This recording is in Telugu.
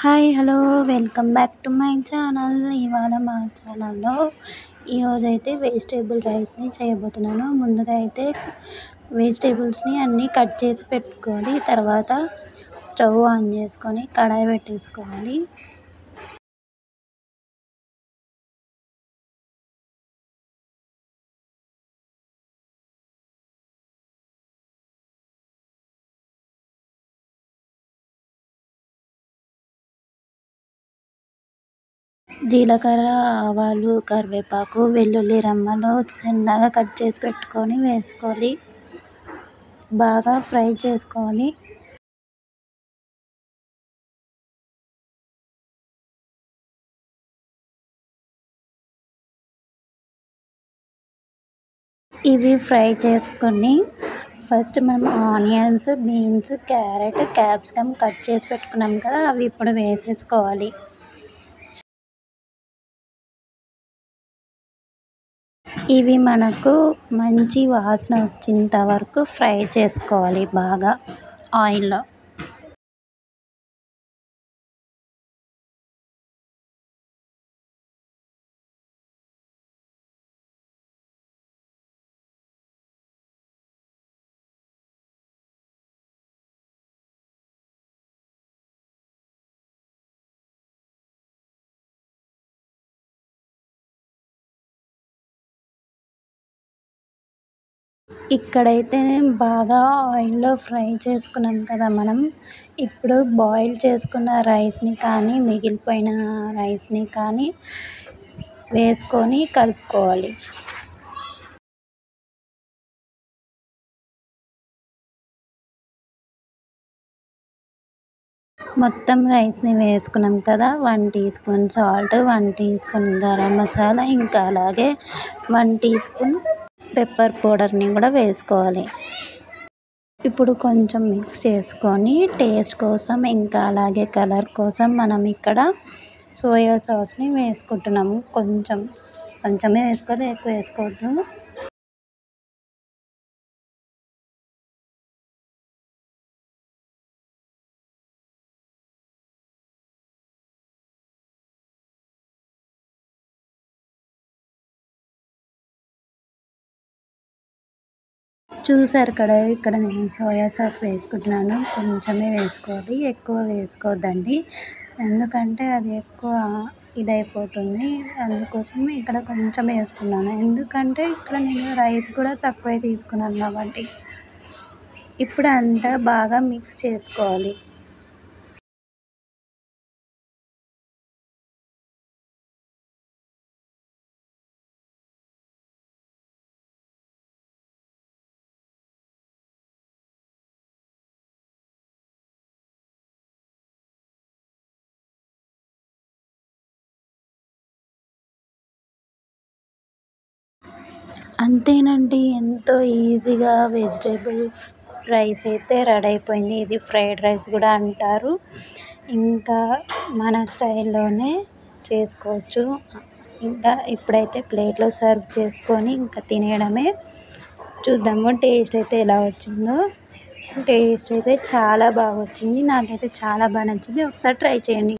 Hi hello welcome back to my channel. ఇవాళ మా ఛానల్లో ఈరోజైతే వెజిటేబుల్ రైస్ని చేయబోతున్నాను. ముందుగా అయితే వెజిటేబుల్స్ని అన్నీ కట్ చేసి పెట్టుకోవాలి. తర్వాత స్టవ్ ఆన్ చేసుకొని కడాయి పెట్టేసుకోవాలి. జీలకర్ర, ఆవాలు, కరివేపాకు, వెల్లుల్లి రెమ్మలు సన్నగా కట్ చేసి పెట్టుకొని వేసుకోవాలి. బాగా ఫ్రై చేసుకోవాలి. ఇవి ఫ్రై చేసుకొని ఫస్ట్ మనం onions, beans, carrot, capsicum cut చేసి పెట్టుకున్నాం కదా, అవి ఇప్పుడు వేసేసుకోవాలి. ఇవి మనకు మంచి వాసన వచ్చేంత వరకు ఫ్రై చేసుకోవాలి బాగా ఆయిల్లో. ఇక్కడైతే బాగా ఆయిల్లో ఫ్రై చేసుకున్నాం కదా మనం. ఇప్పుడు బాయిల్ చేసుకున్న రైస్ని కానీ మిగిలిపోయిన రైస్ని కానీ వేసుకొని కలుపుకోవాలి. మొత్తం రైస్ని వేసుకున్నాం కదా. 1 teaspoon salt, 1 teaspoon garam masala, ఇంకా అలాగే 1 టీ స్పూన్ పెప్పర్ పౌడర్ని కూడా వేసుకోవాలి. ఇప్పుడు కొంచెం మిక్స్ చేసుకొని టేస్ట్ కోసం ఇంకా అలాగే కలర్ కోసం మనం ఇక్కడ సోయా సాస్ని వేసుకుంటున్నాము. కొంచెమే వేసుకోవాలి, ఎక్కువ వేసుకోవద్దు. చూసారు కదా, ఇక్కడ నేను సోయా సాస్ వేసుకుంటున్నాను. కొంచెమే వేసుకోవాలి, ఎక్కువ వేసుకోవద్దండి. ఎందుకంటే అది ఎక్కువ ఇదైపోతుంది. అందుకోసం ఇక్కడ కొంచెం వేసుకున్నాను. ఎందుకంటే ఇక్కడ నేను రైస్ కూడా తక్కువే తీసుకున్నాను కాబట్టి. ఇప్పుడు అంతా బాగా మిక్స్ చేసుకోవాలి. అంతేనండి, ఎంతో ఈజీగా వెజిటేబుల్ రైస్ అయితే రెడీ అయిపోయింది. ఇది ఫ్రైడ్ రైస్ కూడా అంటారు. ఇంకా మన స్టైల్లోనే చేసుకోవచ్చు. ఇంకా ఇప్పుడైతే ప్లేట్లో సర్వ్ చేసుకొని ఇంకా తినేయడమే. చూద్దాము టేస్ట్ అయితే ఎలా వచ్చిందో. టేస్ట్ అయితే చాలా బాగా వచ్చింది. నాకైతే చాలా బాగా నచ్చింది. ఒకసారి ట్రై చేయండి.